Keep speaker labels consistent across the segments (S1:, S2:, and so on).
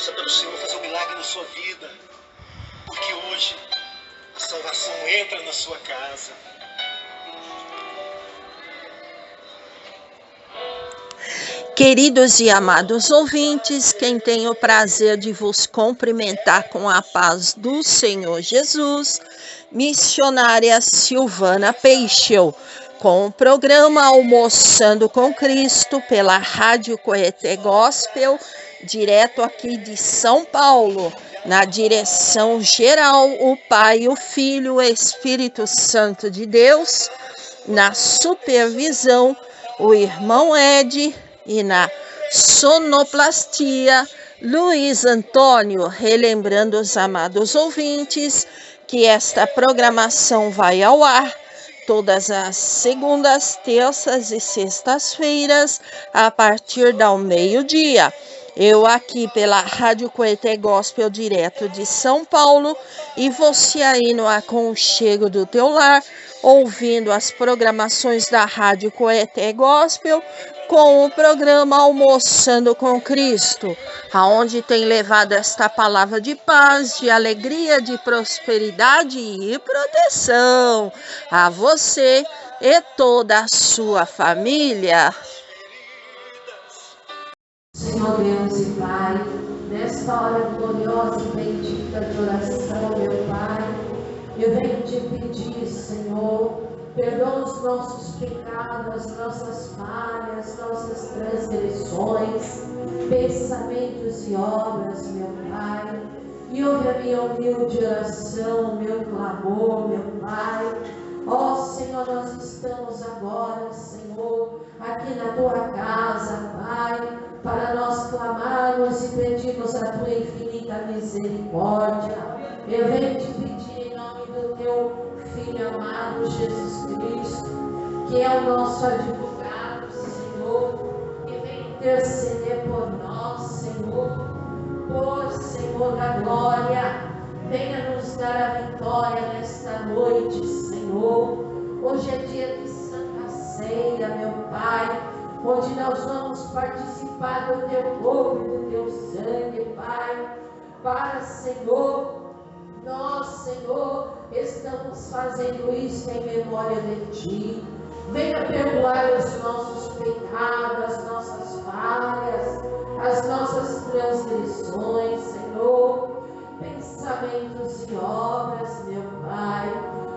S1: Peça para o Senhor fazer um milagre na sua vida, porque hoje a salvação entra na sua casa.
S2: Queridos e amados ouvintes, quem tem o prazer de vos cumprimentar com a paz do Senhor Jesus, missionária Silvana Peixel, com o programa Almoçando com Cristo pela Rádio Coeté Gospel, direto aqui de São Paulo. Na direção geral, o Pai, o Filho, o Espírito Santo de Deus. Na supervisão, o irmão Ed. E na sonoplastia, Luiz Antônio, relembrando os amados ouvintes que esta programação vai ao ar todas as segundas, terças e sextas-feiras, a partir do meio-dia. Eu aqui pela Rádio Coeté Gospel, direto de São Paulo, e você aí no aconchego do teu lar, ouvindo as programações da Rádio Coeté Gospel, com o programa Almoçando com Cristo, aonde tem levado esta palavra de paz, de alegria, de prosperidade e proteção a você e toda a sua família.
S3: Senhor Deus e Pai, nesta hora gloriosa e bendita de oração, meu Pai, eu venho te pedir, Senhor, perdoa os nossos pecados, as nossas falhas, nossas transgressões, pensamentos e obras, meu Pai, e ouve a minha humilde oração, meu clamor, meu Pai. Ó Senhor, nós estamos agora, Senhor, aqui na tua casa, Pai, para nós clamarmos e pedirmos a tua infinita misericórdia. Eu venho te pedir em nome do teu Filho amado Jesus Cristo, que é o nosso advogado, Senhor, que vem interceder por nós, Senhor, por Senhor da glória. Venha nos dar a vitória nesta noite, Senhor. Hoje é dia de Santa Ceia, meu Pai, onde nós vamos participar do teu corpo e do teu sangue, Pai, para, Senhor, nós, Senhor, estamos fazendo isso em memória de Ti. Venha perdoar os nossos pecados, as nossas falhas, as nossas transgressões, Senhor, pensamentos e obras, meu Pai.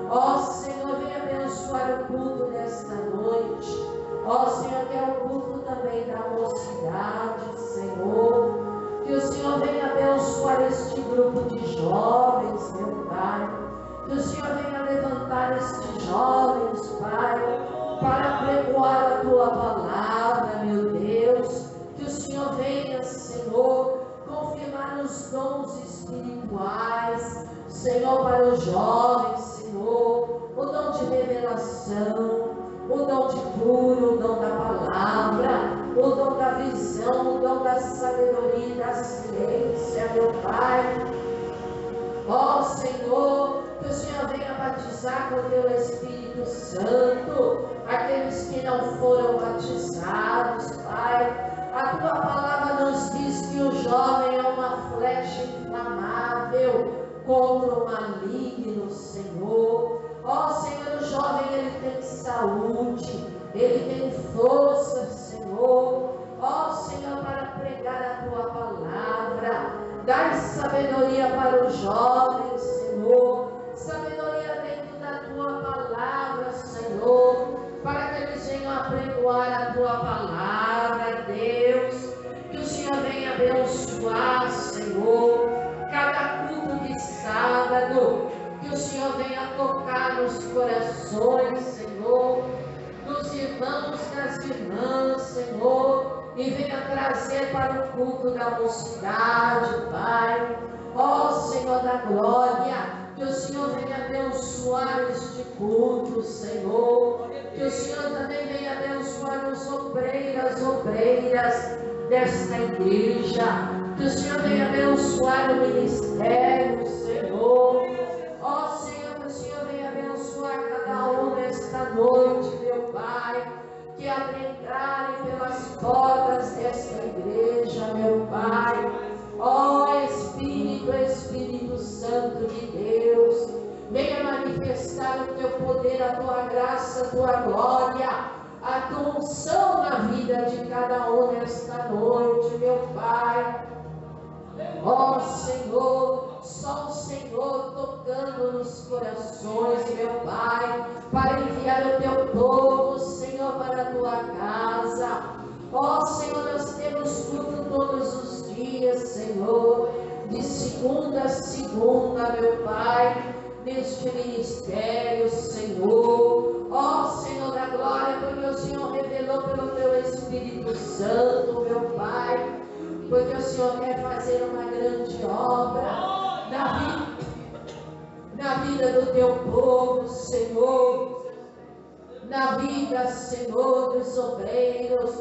S3: Ó Senhor, venha abençoar o culto desta noite. Ó Senhor, que é o culto também da mocidade, Senhor. Que o Senhor venha abençoar este grupo de jovens, meu Pai. Que o Senhor venha levantar estes jovens, Pai, para pregoar a tua palavra, meu Deus. Que o Senhor venha, Senhor, confirmar os dons espirituais, Senhor, para os jovens, Senhor, o dom de revelação, o dom de cura, o dom da palavra, o dom da visão, o dom da sabedoria e da ciência, meu Pai. Ó Senhor, que o Senhor venha batizar com o teu Espírito Santo aqueles que não foram batizados, Pai. A tua palavra nos diz que o jovem é uma flecha inflamável contra o maligno, Senhor. Ó Senhor, o jovem ele tem saúde, ele tem força, Senhor. Ó Senhor, para pregar a tua palavra. Dai sabedoria para os jovens, Senhor. Sabedoria dentro da tua palavra, Senhor, para que eles venham apregoar a tua palavra, Deus. Que o Senhor venha abençoar, Senhor, cada culto de sábado. Que o Senhor venha tocar nos corações, Senhor, dos irmãos, das irmãs, Senhor, e venha trazer para o culto da mocidade, Pai. Ó Senhor da glória, que o Senhor venha abençoar este culto, Senhor. Que o Senhor também venha abençoar os obreiras desta igreja. Que o Senhor venha abençoar o ministério, Senhor. Ó Senhor, que o Senhor venha abençoar cada um nesta noite, meu Pai. Que adentrarem pelas portas desta igreja, meu Pai. Ó tua graça, a tua glória, a tua unção na vida de cada um nesta noite, meu Pai. Ó Senhor, só o Senhor tocando nos corações, meu Pai, para enviar o teu povo, Senhor, para a tua casa. Ó Senhor, nós temos culto todos os dias, Senhor, de segunda a segunda, meu Pai, neste ministério, Senhor. Ó Senhor da glória, porque o Senhor revelou pelo teu Espírito Santo, meu Pai, porque o Senhor quer fazer uma grande obra na vida do teu povo, Senhor, na vida, Senhor, dos obreiros,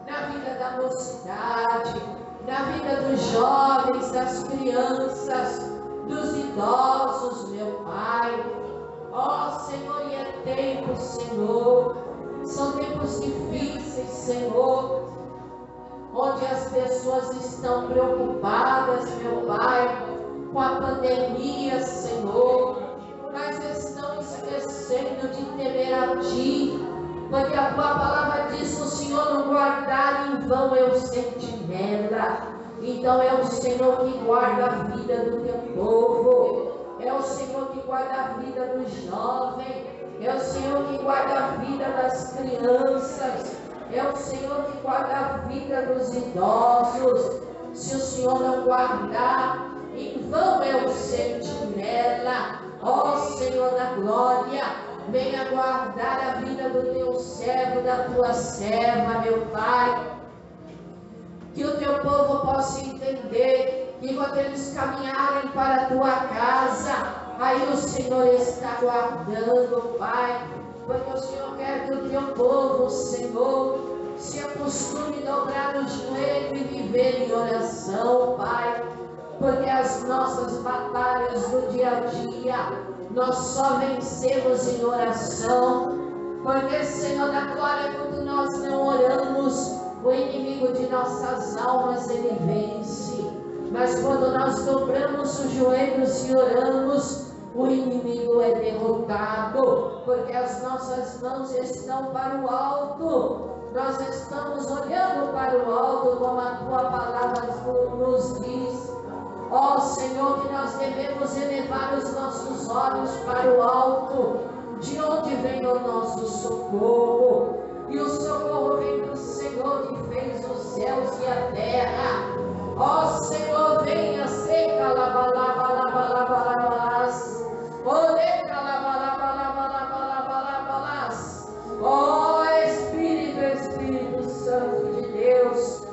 S3: na vida da mocidade, na vida dos jovens, das crianças, dos idosos, meu Pai. Ó Senhor, e é tempo, Senhor, são tempos difíceis, Senhor, onde as pessoas estão preocupadas, meu Pai, com a pandemia, Senhor, mas estão esquecendo de temer a Ti, porque a Tua palavra diz: o Senhor não guardar em vão é o sentinela. Então é o Senhor que guarda a vida do Teu povo, é o Senhor que guarda a vida do jovem, é o Senhor que guarda a vida das crianças, é o Senhor que guarda a vida dos idosos. Se o Senhor não guardar, em vão é o sentinela. Ó Senhor da glória, venha guardar a vida do teu servo, da tua serva, meu Pai. Que o teu povo possa entender que quando eles caminharem para a tua casa, aí o Senhor está guardando, Pai. Porque o Senhor quer que o teu povo, Senhor, se acostume a dobrar o joelho e viver em oração, Pai. Porque as nossas batalhas do dia a dia, nós só vencemos em oração. Porque, Senhor da glória, quando nós não oramos, o inimigo de nossas almas, ele vence. Mas quando nós dobramos os joelhos e oramos, o inimigo é derrotado, porque as nossas mãos estão para o alto, nós estamos olhando para o alto, como a tua palavra nos diz. Ó Senhor, que nós devemos elevar os nossos olhos para o alto, de onde vem o nosso socorro, e o socorro vem do Senhor que fez os céus e a terra. Ó Senhor, venha, seca, lava, lava, lava, lava, lava, ó Espírito Santo de Deus,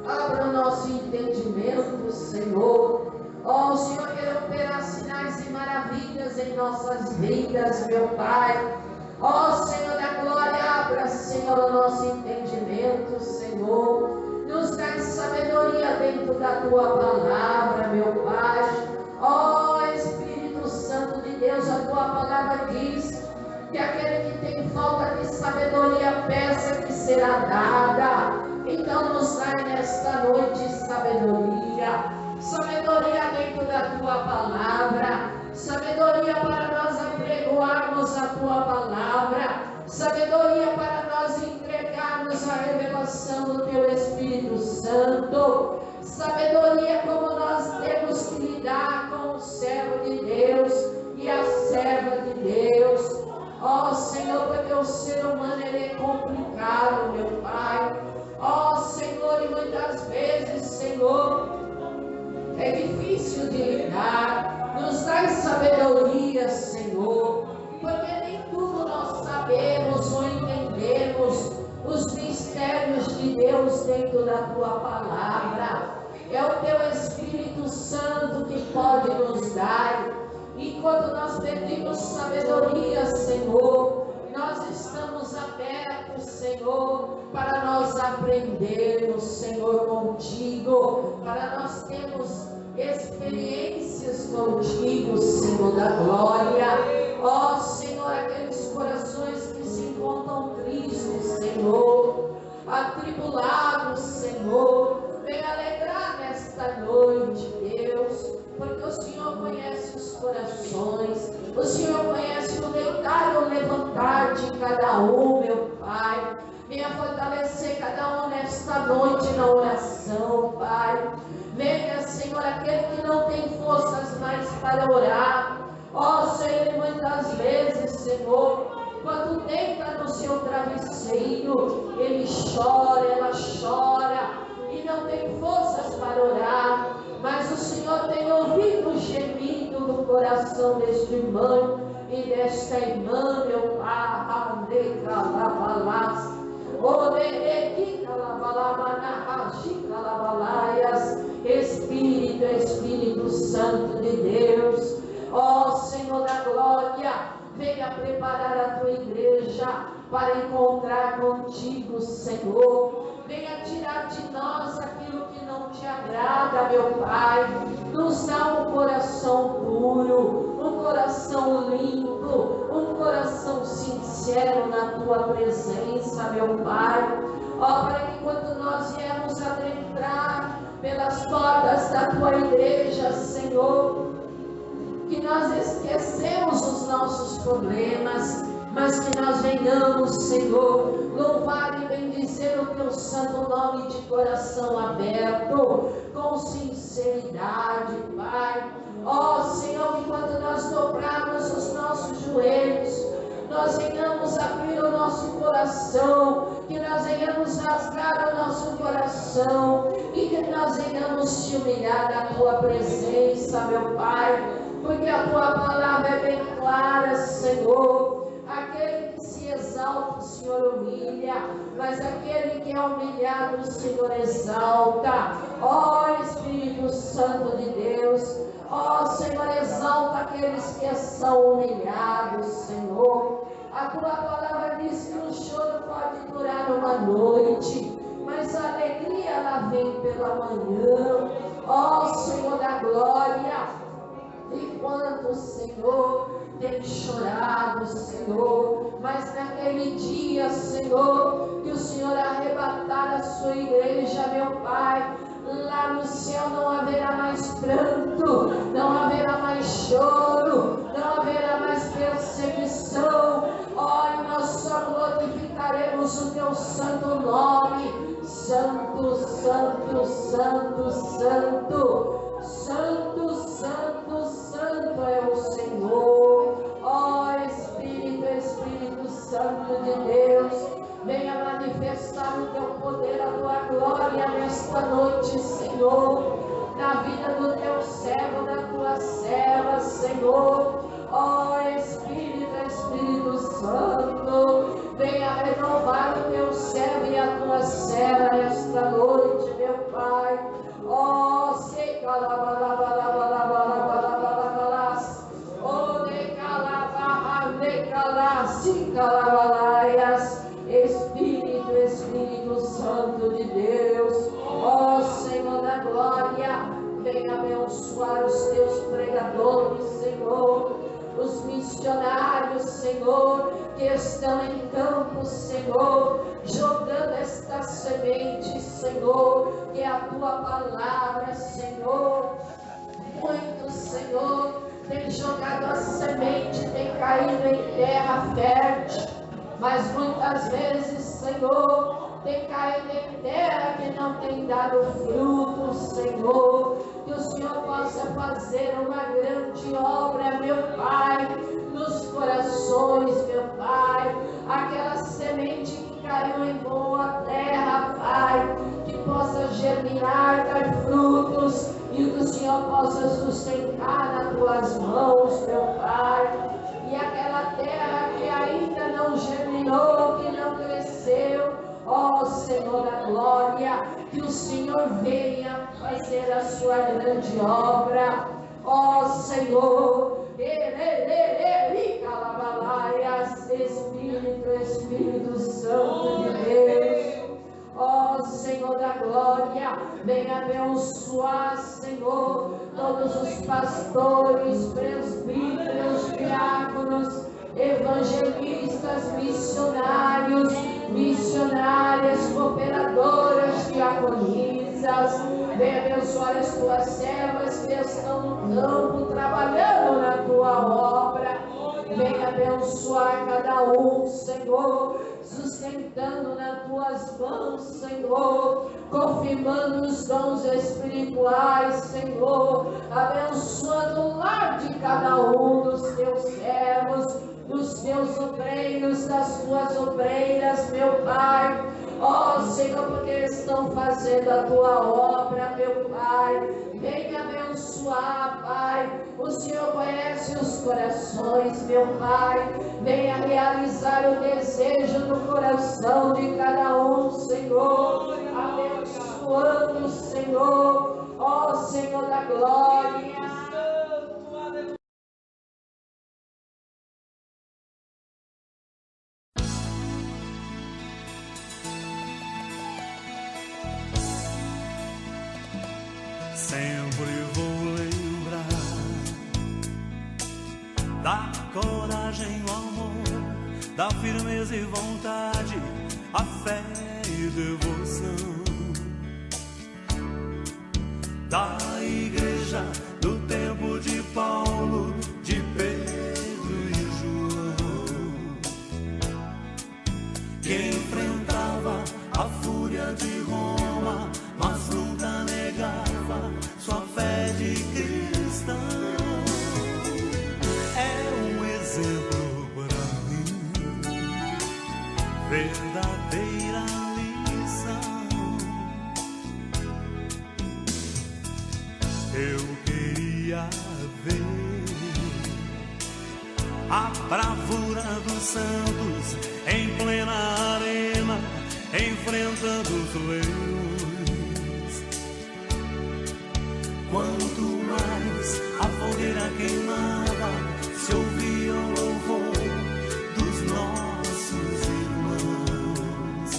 S3: abra o nosso entendimento, Senhor. Ó, o Senhor quer operar sinais e maravilhas em nossas vidas, meu Pai. Ó Senhor da glória, abra, Senhor, o nosso entendimento, Senhor. Nos dá sabedoria dentro da tua palavra, meu Pai. Ó Espírito Santo de Deus, a tua palavra diz que aquele que tem falta de sabedoria peça que será dada. Então nos dá nesta noite sabedoria, sabedoria dentro da tua palavra, sabedoria para nós apregoarmos a tua palavra, sabedoria para nós entregarmos a revelação do teu Espírito Santo, sabedoria como nós temos que lidar com o servo de Deus e a serva de Deus. Ó Senhor, porque o ser humano ele é complicado, meu Pai. Ó Senhor, e muitas vezes, Senhor, é difícil de lidar. Nos dá sabedoria, Senhor, porque nem tudo nós sabemos ou entendemos os mistérios de Deus dentro da tua palavra. É o teu Espírito Santo que pode nos dar. E quando nós pedimos sabedoria, Senhor, nós estamos abertos, Senhor, para nós aprendermos, Senhor, contigo, para nós termos experiências contigo, Senhor da glória. Ó Senhor, aqueles corações que se encontram tristes, Senhor, atribulados, Senhor, vem alegrar nesta noite, Deus, porque o Senhor conhece os corações, o Senhor conhece o deitar e o levantar cada um, meu Pai. Venha fortalecer cada um nesta noite na oração, Pai. Venha, Senhor, aquele que não tem forças mais para orar. Ó, Senhor, muitas vezes, Senhor, quando deita no seu travesseiro, ele chora, ela chora, e não tem forças para orar. Mas o Senhor tem ouvido o gemido do coração deste irmão e desta irmã, meu Pai. Espírito, Espírito Santo de Deus, ó Senhor da glória, venha preparar a tua igreja para encontrar contigo, Senhor. Venha tirar de nós aquilo que não te agrada, meu Pai. Nos dá um coração puro, um coração limpo, um coração sincero na tua presença, meu Pai. Ó, para que quando nós viemos adentrar pelas portas da tua igreja, Senhor, que nós esquecemos os nossos problemas, mas que nós venhamos, Senhor, louvar e bendizer o teu santo nome de coração aberto, com sinceridade, Pai. Ó Senhor, que quando nós dobrarmos os nossos joelhos, nós venhamos abrir o nosso coração, que nós venhamos rasgar o nosso coração e que nós venhamos te humilhar na tua presença, meu Pai, porque a tua palavra é bem clara, Senhor. Aquele que se exalta, o Senhor humilha, mas aquele que é humilhado, o Senhor exalta. Ó Espírito Santo de Deus, ó Senhor, exalta aqueles que são humilhados, Senhor. A tua palavra diz que o choro pode durar uma noite, mas a alegria ela vem pela manhã. Ó Senhor da glória, e quanto, Senhor, tem chorado, Senhor, mas naquele dia, Senhor, que o Senhor arrebatar a sua igreja, meu Pai, lá no céu não haverá mais pranto, não haverá mais choro, não haverá mais perseguição. Ó, nós só glorificaremos o teu santo nome. Santo, santo, santo, santo, santo, santo, santo é o Senhor. Ó Espírito, Espírito Santo de Deus, venha manifestar o teu poder, a tua glória nesta noite, Senhor, na vida do teu servo, da tua serva, Senhor. Ó Espírito, Espírito Santo, venha renovar o teu servo e a tua serva nesta noite, meu Pai. Ó, sei Espírito, Espírito Santo de Deus, ó Senhor da glória, venha abençoar os teus pregadores, Senhor, os missionários, Senhor, que estão em campo, Senhor, jogando esta semente, Senhor, que é a tua palavra, Senhor. Muitos, Senhor, tem jogado a semente, tem caído em terra fértil, mas muitas vezes, Senhor, tem caído em terra que não tem dado fruto, Senhor. Que o Senhor possa fazer uma grande obra, meu Pai, nos corações, meu Pai. Aquela semente que caiu em boa terra, Pai, que possa germinar, dar frutos, e que o Senhor possa sustentar nas tuas mãos, meu Pai. E aquela terra que ainda não germinou, que não cresceu, ó Senhor da glória, que o Senhor venha fazer a sua grande obra, ó Senhor. Espírito, Espírito Santo de Deus, ó Senhor da glória, venha abençoar, Senhor, todos os pastores, presbíteros, diáconos, evangelistas, missionários, missionárias, cooperadoras, diaconisas. Venha abençoar as tuas servas que estão no campo trabalhando na tua obra. Venha abençoar cada um, Senhor, sustentando nas tuas mãos, Senhor, confirmando os dons espirituais, Senhor, abençoando o lar de cada um dos teus servos, dos teus obreiros, das tuas obreiras, meu Pai. Ó Senhor, porque estão fazendo a tua obra, meu Pai. Venha abençoar, Pai. O Senhor conhece os corações, meu Pai. Venha realizar o desejo do coração de cada um, Senhor. Abençoando, Senhor. Ó Senhor da glória.
S4: Sempre vou lembrar da coragem, o amor, da firmeza e vontade, a fé e devoção da igreja do tempo de Paulo, de Pedro e João, que enfrentava a fúria de Roma, mas nunca negava sua fé de cristão. É um exemplo para mim, verdadeira lição. Eu queria ver a bravura dos santos em plena arena, enfrentando os leões. Quanto mais a fogueira queimava, se ouvia o louvor dos nossos irmãos.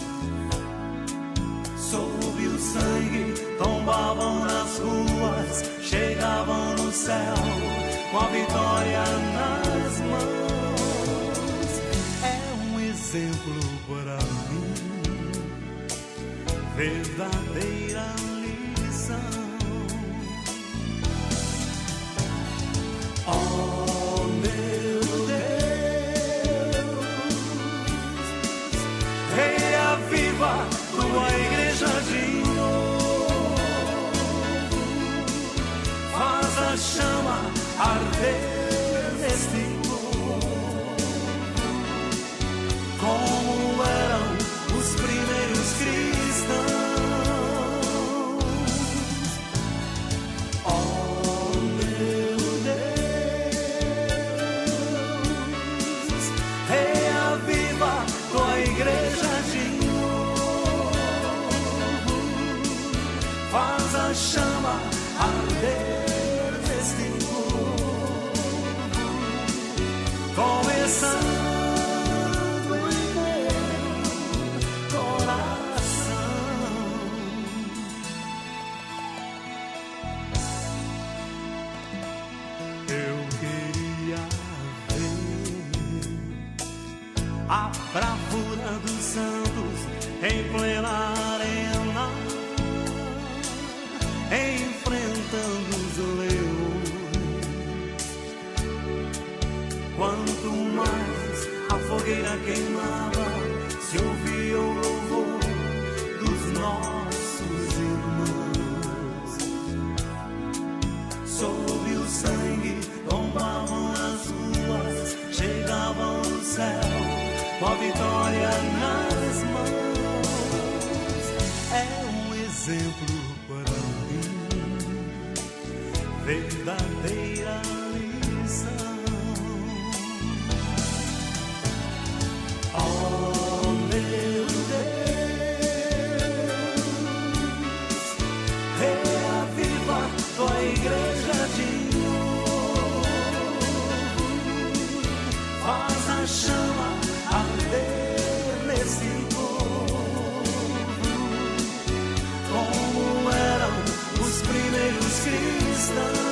S4: Sob o sangue tombavam nas ruas, chegavam no céu com a vitória nas mãos. É um exemplo para mim, verdadeira lição. Oh meu Deus, reaviva tua igreja de novo, faz a chama arder neste povo, como eram os primeiros cristãos. Chama arder neste povo, começando em meu coração. Eu queria ver a bravura dos santos em plena arena, enfrentando os leões. Quanto mais a fogueira queimava, se ouvia o louvor dos nossos irmãos. Sob o sangue tombavam as ruas, chegavam no céu com a vitória nas mãos. É um exemplo verdadeira lição. Oh meu Deus, reaviva tua igreja de novo, faz a chama arder nesse povo, como eram os primeiros cristãos.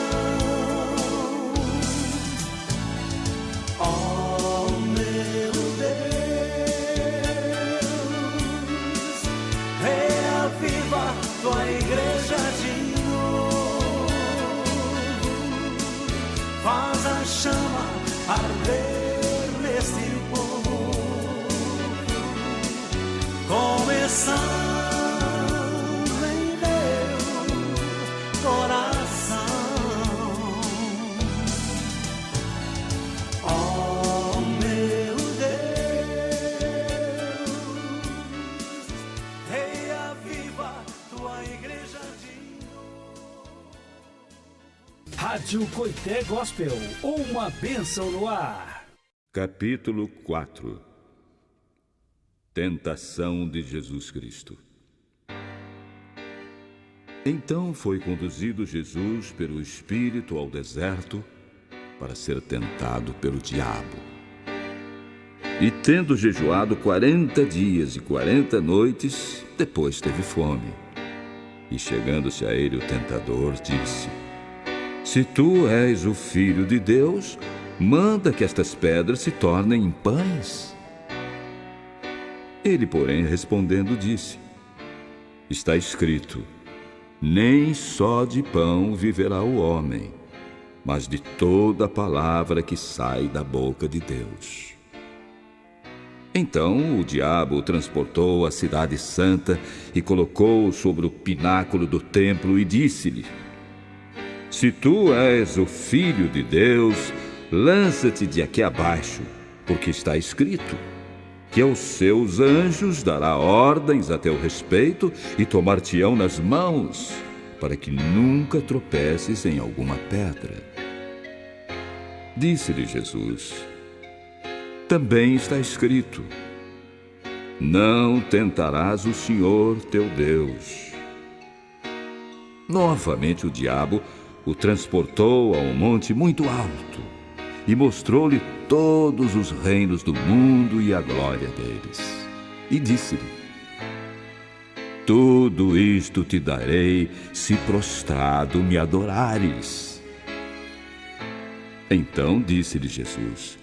S5: Rádio Coité Gospel, uma bênção no ar.
S6: Capítulo 4. Tentação de Jesus Cristo. Então foi conduzido Jesus pelo Espírito ao deserto para ser tentado pelo diabo. E tendo jejuado 40 dias e 40 noites, depois teve fome. E chegando-se a ele o tentador, disse: Se tu és o Filho de Deus, manda que estas pedras se tornem em pães. Ele, porém, respondendo, disse: Está escrito: Nem só de pão viverá o homem, mas de toda palavra que sai da boca de Deus. Então o diabo o transportou à cidade santa e colocou-o sobre o pináculo do templo e disse-lhe: Se tu és o Filho de Deus, lança-te de aqui abaixo, porque está escrito que aos seus anjos dará ordens a teu respeito e tomar-te-ão nas mãos, para que nunca tropeces em alguma pedra. Disse-lhe Jesus: Também está escrito: Não tentarás o Senhor teu Deus. Novamente o diabo o transportou a um monte muito alto e mostrou-lhe todos os reinos do mundo e a glória deles. E disse-lhe: Tudo isto te darei se prostrado me adorares. Então disse-lhe Jesus: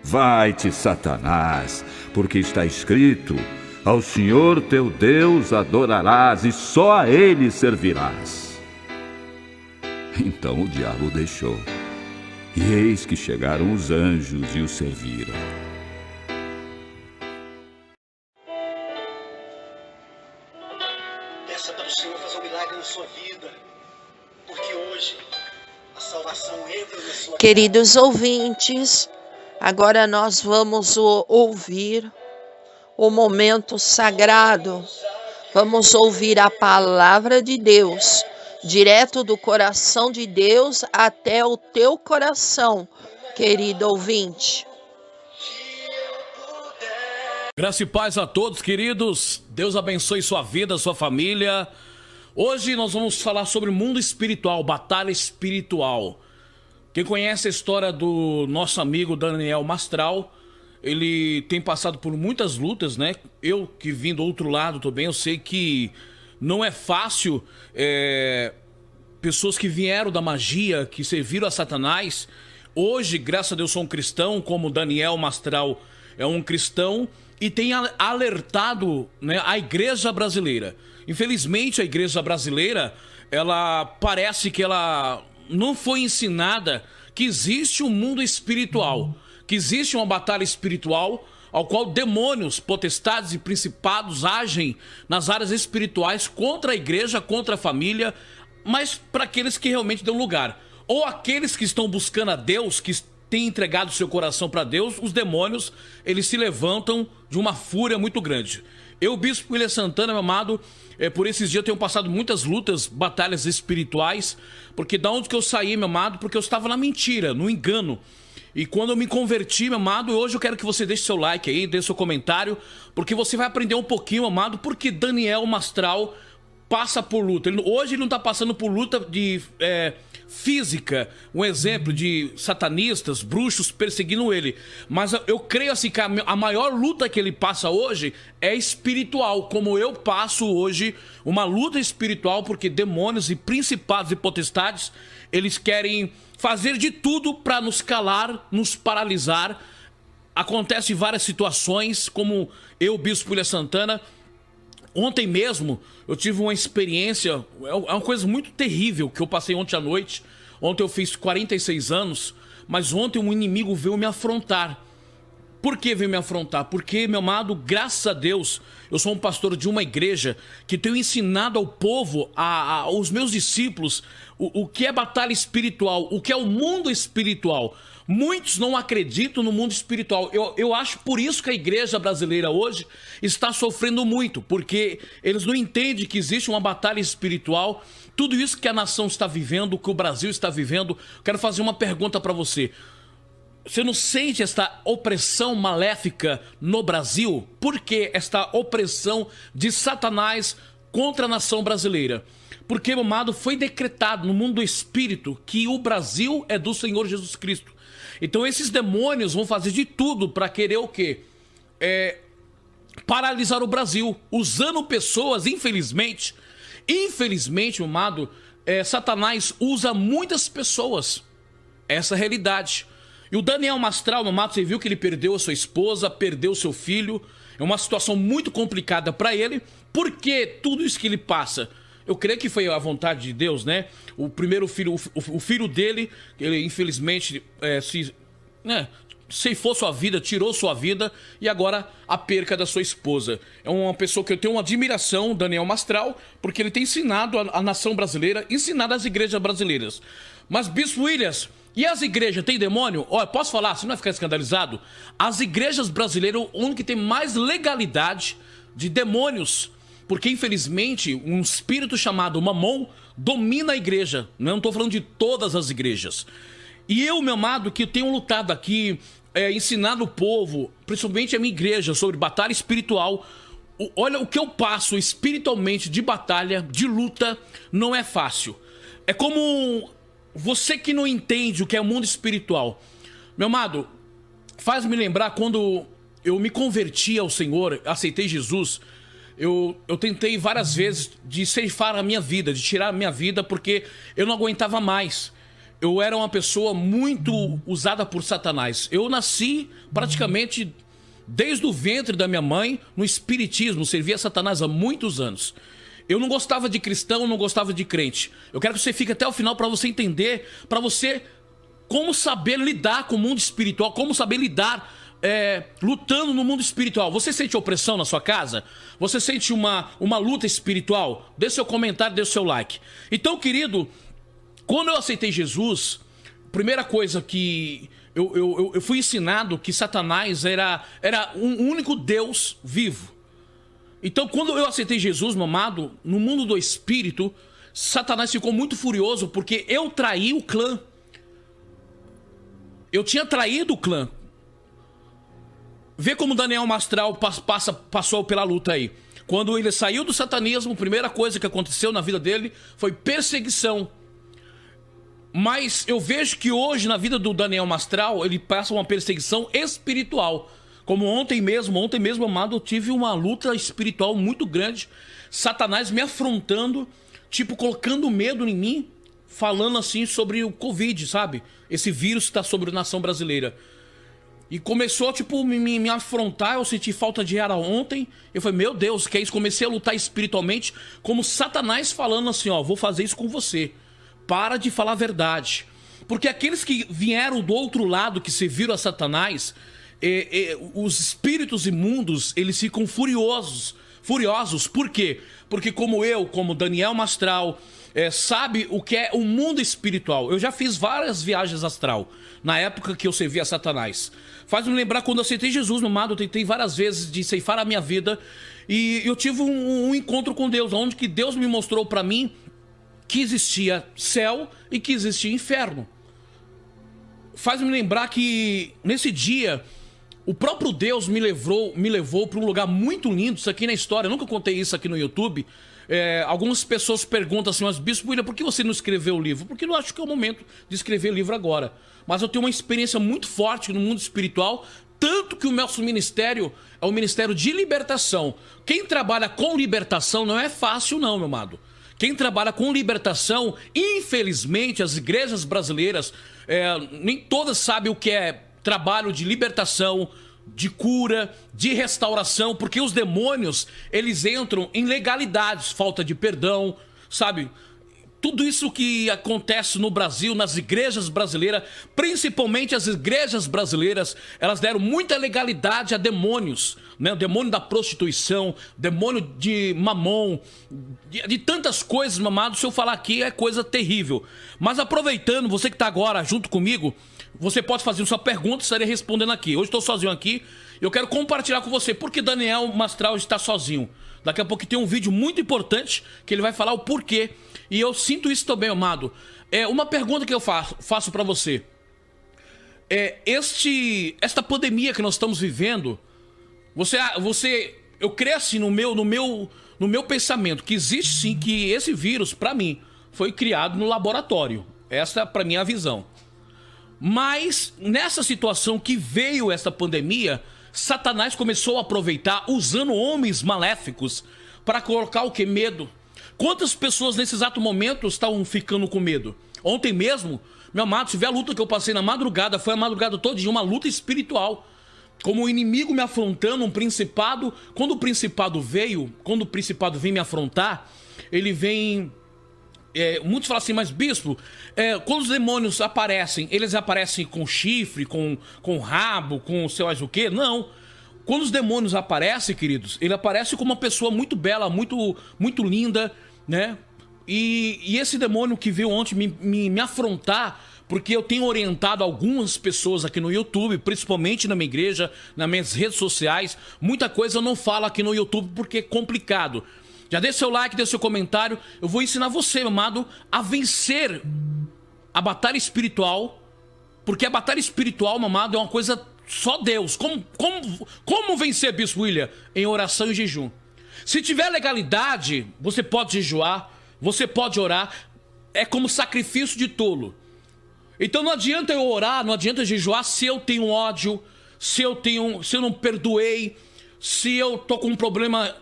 S6: Vai-te, Satanás, porque está escrito: Ao Senhor teu Deus adorarás e só a Ele servirás. Então o diabo o deixou. E eis que chegaram os anjos e o serviram.
S1: Peça para o Senhor fazer um milagre na sua vida, porque hoje a salvação entra na sua
S2: Queridos ouvintes, agora nós vamos ouvir o momento sagrado. Vamos ouvir a palavra de Deus, direto do coração de Deus até o teu coração, querido ouvinte.
S7: Graça e paz a todos, queridos. Deus abençoe sua vida, sua família. Hoje nós vamos falar sobre o mundo espiritual, batalha espiritual. Quem conhece a história do nosso amigo Daniel Mastral, ele tem passado por muitas lutas, né? Eu que vim do outro lado também, eu sei que não é fácil. Pessoas que vieram da magia, que serviram a Satanás, hoje, graças a Deus, sou um cristão, como Daniel Mastral é um cristão, e tem alertado, né, a igreja brasileira. Infelizmente, a igreja brasileira, ela parece que ela não foi ensinada que existe um mundo espiritual, que existe uma batalha espiritual, ao qual demônios, potestades e principados agem nas áreas espirituais contra a igreja, contra a família, mas para aqueles que realmente dão lugar. Ou aqueles que estão buscando a Deus, que têm entregado seu coração para Deus, os demônios, eles se levantam de uma fúria muito grande. Eu, Bispo William Santana, meu amado, por esses dias eu tenho passado muitas lutas, batalhas espirituais, porque da onde que eu saí, meu amado? Porque eu estava na mentira, no engano. E quando eu me converti, meu amado, hoje eu quero que você deixe seu like aí, deixe seu comentário, porque você vai aprender um pouquinho, amado, porque Daniel Mastral passa por luta. Hoje ele não está passando por luta de física, um exemplo de satanistas, bruxos perseguindo ele. Mas eu creio assim que a maior luta que ele passa hoje é espiritual, como eu passo hoje uma luta espiritual, porque demônios e principados e potestades, eles querem fazer de tudo para nos calar, nos paralisar. Acontece várias situações, como eu, Bispo William Santana. Ontem mesmo eu tive uma experiência, é uma coisa muito terrível que eu passei ontem à noite. Ontem eu fiz 46 anos, mas ontem um inimigo veio me afrontar. Por que veio me afrontar? Porque, meu amado, graças a Deus, eu sou um pastor de uma igreja que tenho ensinado ao povo, aos meus discípulos, o que é batalha espiritual, o que é o mundo espiritual. Muitos não acreditam no mundo espiritual. Eu acho por isso que a igreja brasileira hoje está sofrendo muito, porque eles não entendem que existe uma batalha espiritual. Tudo isso que a nação está vivendo, que o Brasil está vivendo. Quero fazer uma pergunta para você. Você não sente esta opressão maléfica no Brasil? Por que esta opressão de Satanás contra a nação brasileira? Porque, meu amado, foi decretado no mundo do espírito que o Brasil é do Senhor Jesus Cristo. Então esses demônios vão fazer de tudo para querer o quê? Paralisar o Brasil, usando pessoas, infelizmente, meu amado, Satanás usa muitas pessoas. Essa é a realidade. E o Daniel Mastral, meu amado, você viu que ele perdeu a sua esposa, perdeu o seu filho. É uma situação muito complicada para ele. Por que tudo isso que ele passa? Eu creio que foi a vontade de Deus, né? O primeiro filho, o filho dele, ele infelizmente ceifou sua vida, tirou sua vida, e agora a perca da sua esposa. É uma pessoa que eu tenho uma admiração, Daniel Mastral, porque ele tem ensinado a nação brasileira, ensinado as igrejas brasileiras. Mas, Bispo Williams, e as igrejas, tem demônio? Olha, posso falar, você não vai ficar escandalizado? As igrejas brasileiras, onde tem mais legalidade de demônios, porque infelizmente um espírito chamado Mamon domina a igreja. Não estou falando de todas as igrejas. E eu, meu amado, que tenho lutado aqui, ensinado o povo, principalmente a minha igreja, sobre batalha espiritual. Olha o que eu passo espiritualmente de batalha, de luta, não é fácil. É como você que não entende o que é o mundo espiritual. Meu amado, faz-me lembrar quando eu me converti ao Senhor, aceitei Jesus. Eu tentei várias vezes de ceifar a minha vida, de tirar a minha vida, porque eu não aguentava mais. Eu era uma pessoa muito usada por Satanás. Eu nasci praticamente desde o ventre da minha mãe no espiritismo, servia a Satanás há muitos anos. Eu não gostava de cristão, não gostava de crente. Eu quero que você fique até o final para você entender, para você como saber lidar com o mundo espiritual, como saber lidar lutando no mundo espiritual. Você sente opressão na sua casa? Você sente uma luta espiritual? Deixe seu comentário, deixe seu like. Então, querido, quando eu aceitei Jesus, a primeira coisa que eu fui ensinado que Satanás era um único Deus vivo. Então, quando eu aceitei Jesus, meu amado, no mundo do espírito, Satanás ficou muito furioso porque eu traí o clã. Eu tinha traído o clã. Vê como Daniel Mastral passou pela luta aí. Quando ele saiu do satanismo, a primeira coisa que aconteceu na vida dele foi perseguição. Mas eu vejo que hoje, na vida do Daniel Mastral, ele passa uma perseguição espiritual. Como ontem mesmo, amado, eu tive uma luta espiritual muito grande. Satanás me afrontando, tipo, colocando medo em mim, falando assim sobre o Covid, sabe? Esse vírus que está sobre a nação brasileira. E começou, tipo, me afrontar. Eu senti falta de ar ontem. Eu falei, meu Deus, que é isso? Comecei a lutar espiritualmente, como Satanás falando assim, ó, vou fazer isso com você. Para de falar a verdade. Porque aqueles que vieram do outro lado, que serviram a Satanás, os espíritos imundos, eles ficam furiosos. Por quê? Porque como Daniel Mastral, sabe o que é o mundo espiritual. Eu já fiz várias viagens astral, na época que eu servia a Satanás. Faz-me lembrar quando eu aceitei Jesus, meu amado, eu tentei várias vezes de ceifar a minha vida. E eu tive um encontro com Deus, onde que Deus me mostrou pra mim que existia céu e que existia inferno. Faz-me lembrar que nesse dia o próprio Deus me levou para um lugar muito lindo. Isso aqui na história, eu nunca contei isso aqui no YouTube. Algumas pessoas perguntam assim, mas Bispo William, por que você não escreveu o livro? Porque eu não acho que é o momento de escrever livro agora. Mas eu tenho uma experiência muito forte no mundo espiritual, tanto que o nosso ministério é um ministério de libertação. Quem trabalha com libertação não é fácil não, meu amado. Quem trabalha com libertação, infelizmente, as igrejas brasileiras, nem todas sabem o que é trabalho de libertação, de cura, de restauração, porque os demônios, eles entram em legalidades, falta de perdão, sabe? tudo isso que acontece no Brasil, nas igrejas brasileiras, principalmente as igrejas brasileiras, elas deram muita legalidade a demônios, né? O demônio da prostituição, demônio de mamon, de tantas coisas, mamado. Se eu falar aqui é coisa terrível. Mas aproveitando, você que está agora junto comigo, você pode fazer sua pergunta, estarei respondendo aqui. Hoje estou sozinho aqui, eu quero compartilhar com você por que Daniel Mastral está sozinho. Daqui a pouco tem um vídeo muito importante que ele vai falar o porquê. E eu sinto isso também, amado. Uma pergunta que eu faço para você. Esta pandemia que nós estamos vivendo, eu cresci no meu pensamento que existe sim, que esse vírus, para mim, foi criado no laboratório. Essa, para mim, é a visão. Mas, nessa situação que veio essa pandemia, Satanás começou a aproveitar, usando homens maléficos, para colocar o que? Medo. Quantas pessoas nesse exato momento estão ficando com medo? Ontem mesmo, meu amado, se vê a luta que eu passei na madrugada, foi a madrugada todinha, uma luta espiritual. Como o inimigo me afrontando, um principado. Quando o principado vem me afrontar, ele vem... muitos falam assim, mas bispo, quando os demônios aparecem, eles aparecem com chifre, com rabo, com sei lá o quê? Não. Quando os demônios aparecem, queridos, ele aparece como uma pessoa muito bela, muito, muito linda, né? E esse demônio que veio ontem me afrontar, porque eu tenho orientado algumas pessoas aqui no YouTube, principalmente na minha igreja, nas minhas redes sociais. Muita coisa eu não falo aqui no YouTube porque é complicado. Já deixa seu like, deixa seu comentário. Eu vou ensinar você, amado, a vencer a batalha espiritual. Porque a batalha espiritual, amado, é uma coisa só Deus. Como vencer, Bispo William? Em oração e jejum. Se tiver legalidade, você pode jejuar, você pode orar. É como sacrifício de tolo. Então não adianta eu orar, não adianta jejuar se eu tenho ódio, se eu não perdoei, se eu tô com um problema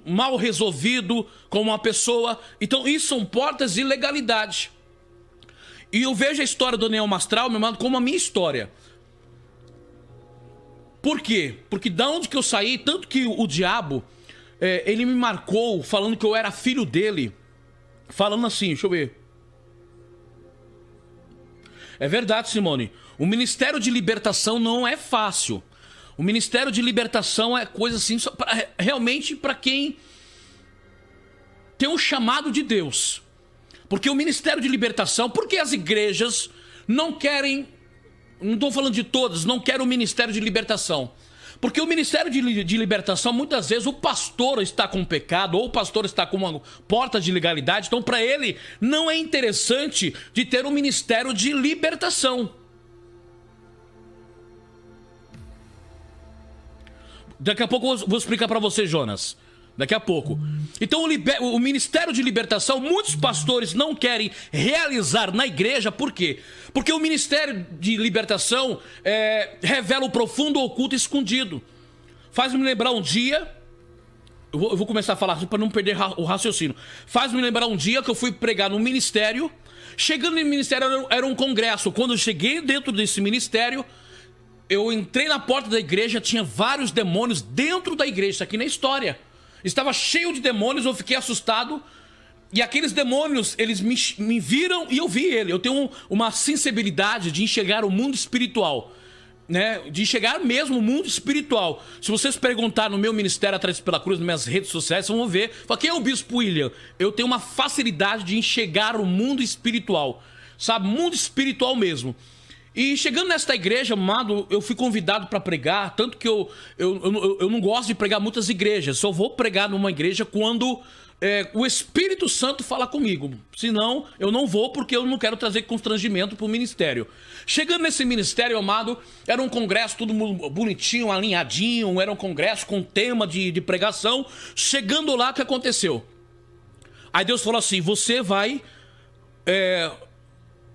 S7: mal resolvido com uma pessoa. Então isso são portas de ilegalidade. E eu vejo a história do Daniel Mastral, meu irmão, como a minha história. Por quê? Porque da onde que eu saí, tanto que o diabo, ele me marcou falando que eu era filho dele. Falando assim, deixa eu ver. É verdade, Simone. O ministério de libertação não é fácil. O ministério de libertação é coisa assim, realmente para quem tem um chamado de Deus. Porque o ministério de libertação, porque as igrejas não querem, não estou falando de todas, não querem o ministério de libertação. Porque o ministério de libertação, muitas vezes o pastor está com pecado, ou o pastor está com uma porta de ilegalidade, então para ele não é interessante de ter um ministério de libertação. Daqui a pouco eu vou explicar para você, Jonas. Daqui a pouco. Então o ministério de libertação, muitos pastores não querem realizar na igreja. Por quê? Porque o ministério de libertação revela o profundo, oculto e escondido. Faz-me lembrar um dia... Eu vou começar a falar para não perder o raciocínio. Faz-me lembrar um dia que eu fui pregar no ministério. Chegando no ministério era um congresso. Quando eu cheguei dentro desse ministério... Eu entrei na porta da igreja, tinha vários demônios dentro da igreja, isso aqui na história. Estava cheio de demônios, eu fiquei assustado. E aqueles demônios, eles me viram e eu vi ele. Eu tenho uma sensibilidade de enxergar o mundo espiritual, né? De enxergar mesmo o mundo espiritual. Se vocês perguntarem no meu ministério Atrás pela Cruz, nas minhas redes sociais, vocês vão ver. Fala, quem é o Bispo William? Eu tenho uma facilidade de enxergar o mundo espiritual, sabe? Mundo espiritual mesmo. E chegando nesta igreja, amado, eu fui convidado para pregar, tanto que eu não gosto de pregar muitas igrejas, só vou pregar numa igreja quando o Espírito Santo fala comigo. Senão, eu não vou porque eu não quero trazer constrangimento para o ministério. Chegando nesse ministério, amado, era um congresso tudo bonitinho, alinhadinho, era um congresso com tema de pregação. Chegando lá, o que aconteceu? Aí Deus falou assim, você vai...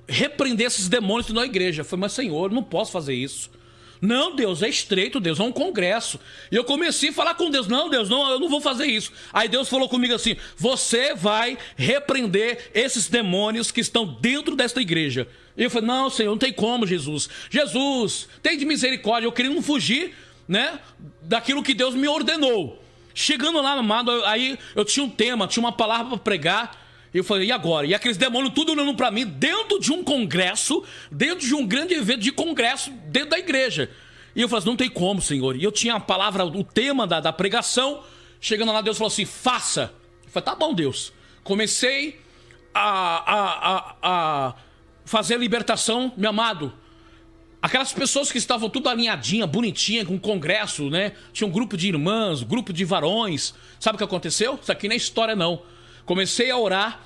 S7: repreender esses demônios na igreja. Eu falei, mas Senhor, não posso fazer isso. Não, Deus, é estreito, Deus, é um congresso. E eu comecei a falar com Deus, não, Deus, não, eu não vou fazer isso. Aí Deus falou comigo assim, você vai repreender esses demônios que estão dentro desta igreja. E eu falei, não, Senhor, não tem como, Jesus. Jesus, tem de misericórdia, eu queria fugir, né, daquilo que Deus me ordenou. Chegando lá, amado, aí eu tinha um tema, tinha uma palavra para pregar. E eu falei, e agora? E aqueles demônios tudo olhando pra mim, dentro de um congresso, dentro de um grande evento de congresso, dentro da igreja. E eu falei assim, não tem como, Senhor. E eu tinha a palavra, o tema da pregação. Chegando lá, Deus falou assim, faça. Eu falei, tá bom, Deus. Comecei a fazer a libertação, meu amado. Aquelas pessoas que estavam tudo alinhadinha, bonitinha, com congresso, né? Tinha um grupo de irmãs, grupo de varões. Sabe o que aconteceu? Isso aqui não é história, não. Comecei a orar,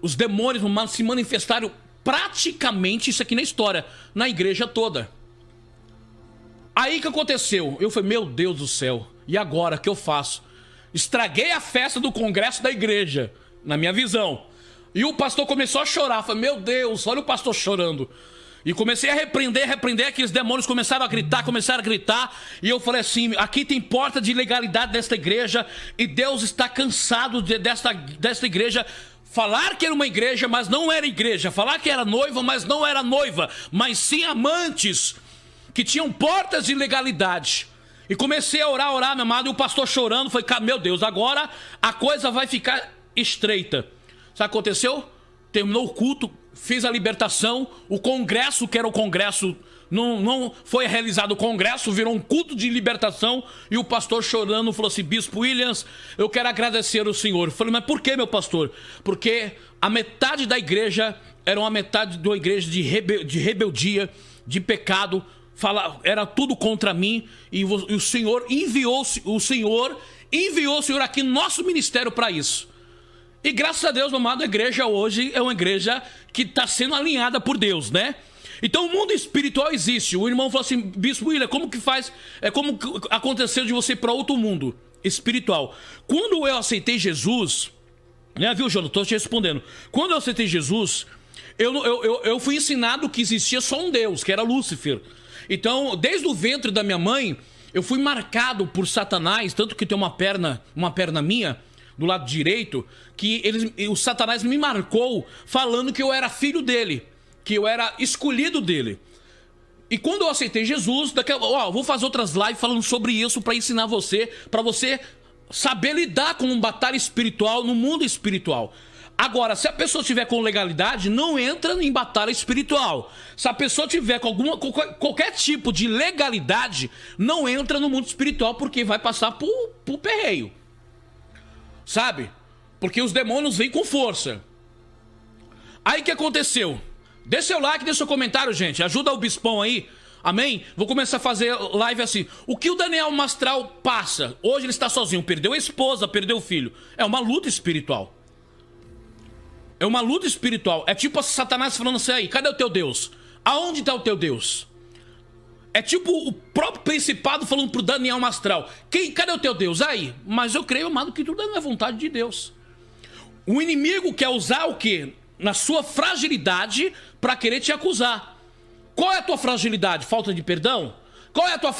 S7: os demônios se manifestaram praticamente, isso aqui não é história, na igreja toda. Aí que aconteceu? Eu falei, meu Deus do céu, e agora, o que eu faço? Estraguei a festa do congresso da igreja, na minha visão. E o pastor começou a chorar, falei, meu Deus, olha o pastor chorando. E comecei a repreender, aqueles demônios começaram a gritar, e eu falei assim, aqui tem porta de ilegalidade desta igreja, e Deus está cansado desta igreja falar que era uma igreja, mas não era igreja, falar que era noiva, mas não era noiva, mas sim amantes, que tinham portas de ilegalidade. E comecei a orar, meu amado, e o pastor chorando, falei, meu Deus, agora a coisa vai ficar estreita. Sabe o que aconteceu? Terminou o culto, fiz a libertação, o congresso, que era o congresso, não foi realizado o congresso, virou um culto de libertação, e o pastor chorando falou assim, Bispo Williams, eu quero agradecer ao Senhor. Eu falei, mas por que, meu pastor? Porque a metade da igreja era uma metade de uma igreja de rebeldia, de pecado, era tudo contra mim, e o Senhor enviou o Senhor aqui no nosso ministério para isso. E graças a Deus, meu amado, a igreja hoje é uma igreja que está sendo alinhada por Deus, né? Então o mundo espiritual existe. O irmão falou assim, Bispo William, como que faz? Como aconteceu de você ir para outro mundo espiritual? Quando eu aceitei Jesus, né, viu, João? Estou te respondendo. Quando eu aceitei Jesus, eu fui ensinado que existia só um Deus, que era Lúcifer. Então, desde o ventre da minha mãe, eu fui marcado por Satanás, tanto que tem uma perna minha, do lado direito, que o Satanás me marcou falando que eu era filho dele, que eu era escolhido dele. E quando eu aceitei Jesus, vou fazer outras lives falando sobre isso para ensinar você, para você saber lidar com uma batalha espiritual no mundo espiritual. Agora, se a pessoa tiver com legalidade, não entra em batalha espiritual. Se a pessoa tiver com qualquer tipo de legalidade, não entra no mundo espiritual, porque vai passar por perreio. Sabe? Porque os demônios vêm com força. Aí o que aconteceu? Deixa seu like, deixa seu comentário, gente. Ajuda o bispão aí. Amém? Vou começar a fazer live assim. O que o Daniel Mastral passa? Hoje ele está sozinho. Perdeu a esposa, perdeu o filho. É uma luta espiritual. É uma luta espiritual. É tipo Satanás falando assim aí, cadê o teu Deus? Aonde está o teu Deus? É tipo o próprio principado falando pro Daniel Mastral, cadê o teu Deus? Aí, mas eu creio, amado, que tudo é vontade de Deus. O inimigo quer usar o quê? Na sua fragilidade para querer te acusar. Qual é a tua fragilidade? Falta de perdão? Qual é a tua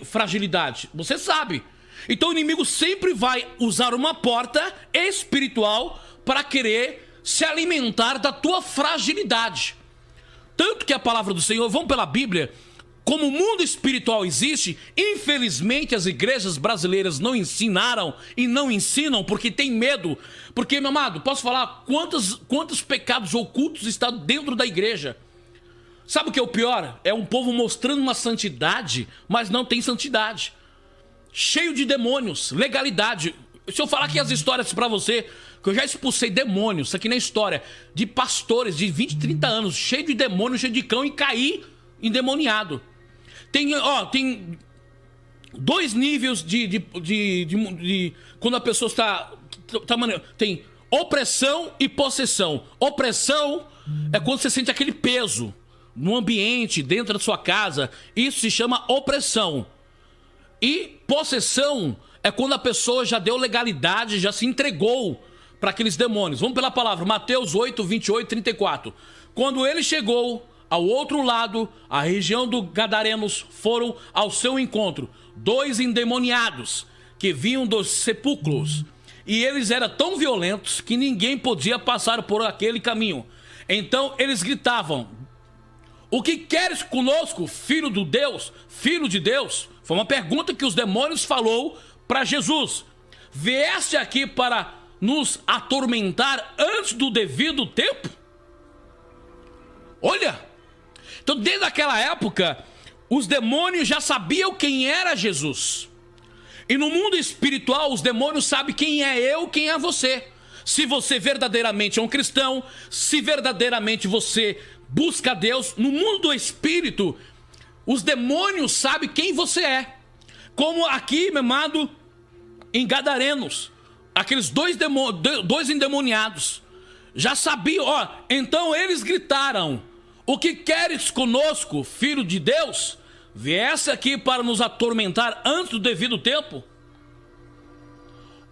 S7: fragilidade? Você sabe. Então o inimigo sempre vai usar uma porta espiritual para querer se alimentar da tua fragilidade. Tanto que a palavra do Senhor, vamos pela Bíblia, como o mundo espiritual existe, infelizmente as igrejas brasileiras não ensinaram e não ensinam porque tem medo. Porque, meu amado, posso falar quantos pecados ocultos estão dentro da igreja? Sabe o que é o pior? É um povo mostrando uma santidade, mas não tem santidade. Cheio de demônios, legalidade. Se eu falar aqui as histórias pra você, que eu já expulsei demônios, isso aqui não é história, de pastores de 20, 30 anos, cheio de demônios, cheio de cão, e caí endemoniado. Tem dois níveis de quando a pessoa está tem opressão e possessão. Opressão é quando você sente aquele peso no ambiente, dentro da sua casa. Isso se chama opressão. E possessão é quando a pessoa já deu legalidade, já se entregou para aqueles demônios. Vamos pela palavra, Mateus 8, 28, 34. Quando ele chegou ao outro lado, a região do Gadarenos, foram ao seu encontro 2 endemoniados que vinham dos sepulcros, e eles eram tão violentos que ninguém podia passar por aquele caminho. Então eles gritavam: o que queres conosco, filho de Deus? Filho de Deus? Foi uma pergunta que os demônios falou para Jesus. Vieste aqui para nos atormentar antes do devido tempo? Olha, então desde aquela época, os demônios já sabiam quem era Jesus. E no mundo espiritual, os demônios sabem quem é eu, quem é você. Se você verdadeiramente é um cristão, se verdadeiramente você busca Deus, no mundo do espírito, os demônios sabem quem você é. Como aqui, meu amado, em Gadarenos, aqueles dois endemoniados já sabiam, ó. Então eles gritaram: o que queres conosco, filho de Deus? Viesse aqui para nos atormentar antes do devido tempo?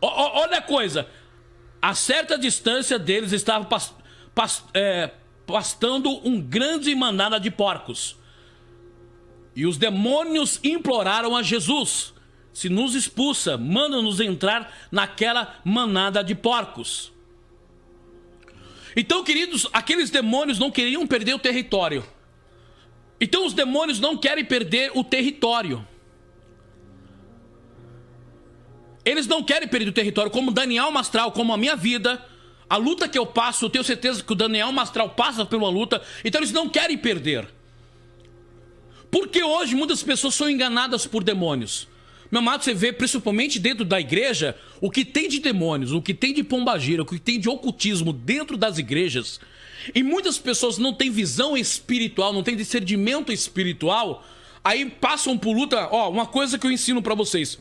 S7: Olha a coisa, a certa distância deles estava pastando um grande manada de porcos. E os demônios imploraram a Jesus: se nos expulsa, manda-nos entrar naquela manada de porcos. Então, queridos, aqueles demônios não queriam perder o território. Então os demônios não querem perder o território. Eles não querem perder o território, como Daniel Mastral, como a minha vida, a luta que eu passo, eu tenho certeza que o Daniel Mastral passa por uma luta, então eles não querem perder. Porque hoje muitas pessoas são enganadas por demônios. Meu amado, você vê principalmente dentro da igreja, o que tem de demônios, o que tem de pombagira, o que tem de ocultismo dentro das igrejas. E muitas pessoas não têm visão espiritual, não têm discernimento espiritual, aí passam por luta. Ó, uma coisa que eu ensino pra vocês: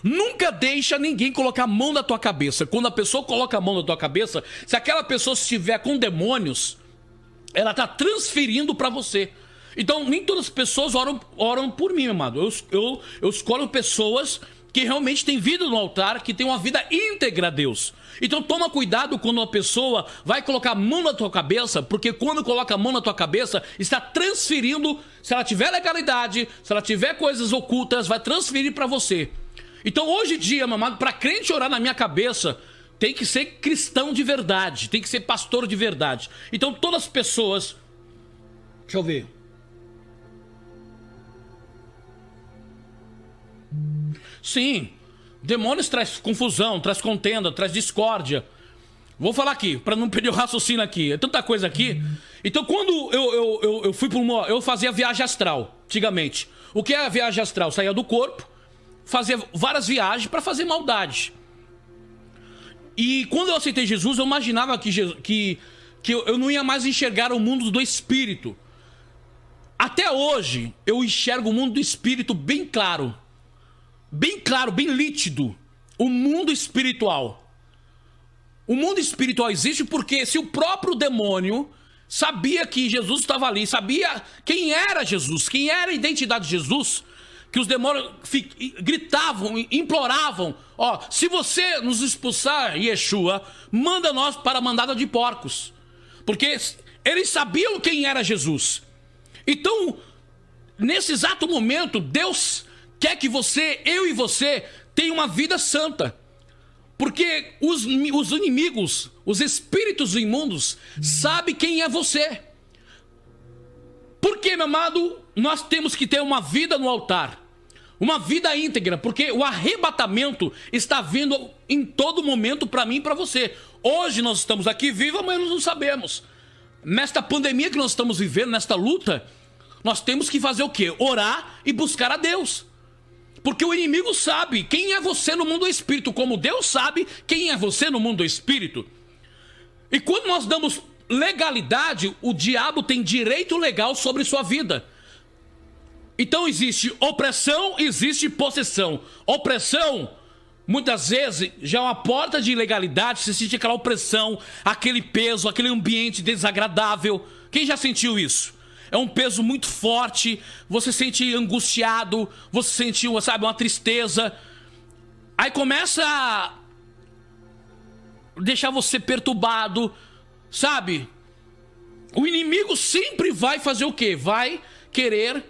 S7: nunca deixa ninguém colocar a mão na tua cabeça. Quando a pessoa coloca a mão na tua cabeça, se aquela pessoa estiver com demônios, ela está transferindo para você. Então nem todas as pessoas oram por mim, meu amado. Eu escolho pessoas que realmente têm vida no altar, que têm uma vida íntegra a Deus. Então toma cuidado quando uma pessoa vai colocar a mão na tua cabeça, porque quando coloca a mão na tua cabeça, está transferindo. Se ela tiver legalidade, se ela tiver coisas ocultas, vai transferir para você. Então hoje em dia, meu amado, para crente orar na minha cabeça, tem que ser cristão de verdade, tem que ser pastor de verdade. Então todas as pessoas... Deixa eu ver. Sim, demônios traz confusão, traz contenda, traz discórdia. Vou falar aqui, para não perder o raciocínio aqui. É tanta coisa aqui. Então quando eu fui para eu fazia viagem astral, antigamente. O que é a viagem astral? Saía do corpo, fazia várias viagens para fazer maldade. E quando eu aceitei Jesus, eu imaginava que eu não ia mais enxergar o mundo do espírito. Até hoje, eu enxergo o mundo do espírito bem claro. Bem claro, bem lítido. O mundo espiritual. O mundo espiritual existe porque se o próprio demônio sabia que Jesus estava ali, sabia quem era Jesus, quem era a identidade de Jesus, que os demônios gritavam, imploravam: ó, se você nos expulsar, Yeshua, manda nós para a mandada de porcos. Porque eles sabiam quem era Jesus. Então, nesse exato momento, Deus quer que eu e você, tenha uma vida santa. Porque os inimigos, os espíritos imundos, sabem quem é você. Porque, meu amado, nós temos que ter uma vida no altar. Uma vida íntegra, porque o arrebatamento está vindo em todo momento para mim e para você. Hoje nós estamos aqui vivos, amanhã nós não sabemos. Nesta pandemia que nós estamos vivendo, nesta luta, nós temos que fazer o quê? Orar e buscar a Deus. Porque o inimigo sabe quem é você no mundo do espírito, como Deus sabe quem é você no mundo do espírito. E quando nós damos legalidade, o diabo tem direito legal sobre sua vida. Então existe opressão, existe possessão. Opressão, muitas vezes, já é uma porta de ilegalidade. Você sente aquela opressão, aquele peso, aquele ambiente desagradável. Quem já sentiu isso? É um peso muito forte, você se sente angustiado, você sente, sabe, uma tristeza. Aí começa a deixar você perturbado, sabe? O inimigo sempre vai fazer o quê? Vai querer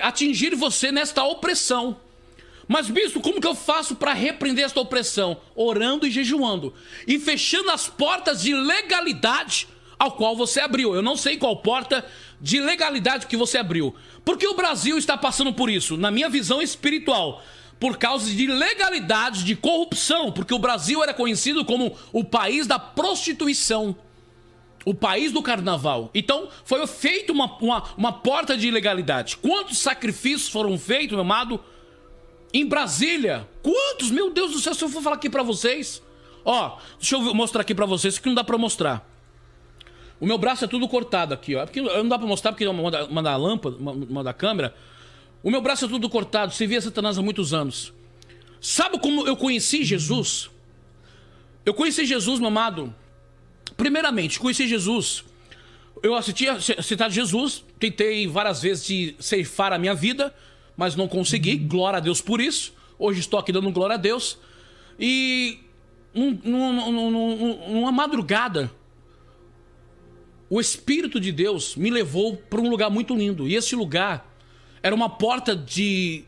S7: atingir você nesta opressão. Mas, bispo, como que eu faço para repreender esta opressão? Orando e jejuando. E fechando as portas de legalidade ao qual você abriu. Eu não sei qual porta de legalidade que você abriu. Porque o Brasil está passando por isso, na minha visão espiritual. por causa de ilegalidades, de corrupção, porque o Brasil era conhecido como o país da prostituição, o país do carnaval. Então foi feita uma porta de ilegalidade. Quantos sacrifícios foram feitos, meu amado, em Brasília? Quantos? Meu Deus do céu, se eu for falar aqui pra vocês. Ó, deixa eu mostrar aqui pra vocês, isso que não dá pra mostrar. O meu braço é tudo cortado aqui, ó. Porque não dá pra mostrar porque manda a lâmpada, manda a câmera. O meu braço é tudo cortado, servia Satanás há muitos anos. Sabe como eu conheci Jesus? Eu conheci Jesus, meu amado. Primeiramente, conheci Jesus. Eu assistia Cidade de Jesus, tentei várias vezes de ceifar a minha vida, mas não consegui. Glória a Deus por isso. Hoje estou aqui dando glória a Deus. E numa madrugada, o Espírito de Deus me levou para um lugar muito lindo. E esse lugar era uma porta de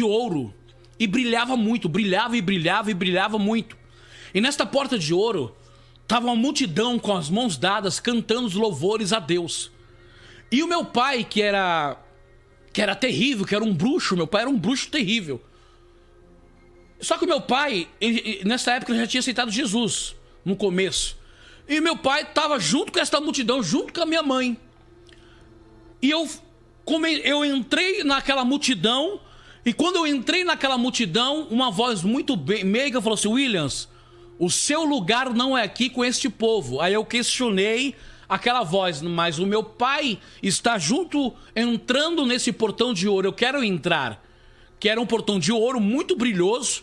S7: ouro. E brilhava muito, brilhava e brilhava e brilhava muito. E nesta porta de ouro, estava uma multidão com as mãos dadas, cantando os louvores a Deus. E o meu pai, que era terrível, que era um bruxo, meu pai era um bruxo terrível. Só que o meu pai, nessa época, ele já tinha aceitado Jesus, no começo. E meu pai estava junto com essa multidão, junto com a minha mãe. E eu entrei naquela multidão, e quando eu entrei naquela multidão, uma voz muito meiga falou assim: Williams, o seu lugar não é aqui com este povo. Aí eu questionei aquela voz, mas o meu pai está junto, entrando nesse portão de ouro. Eu quero entrar. Que era um portão de ouro muito brilhoso,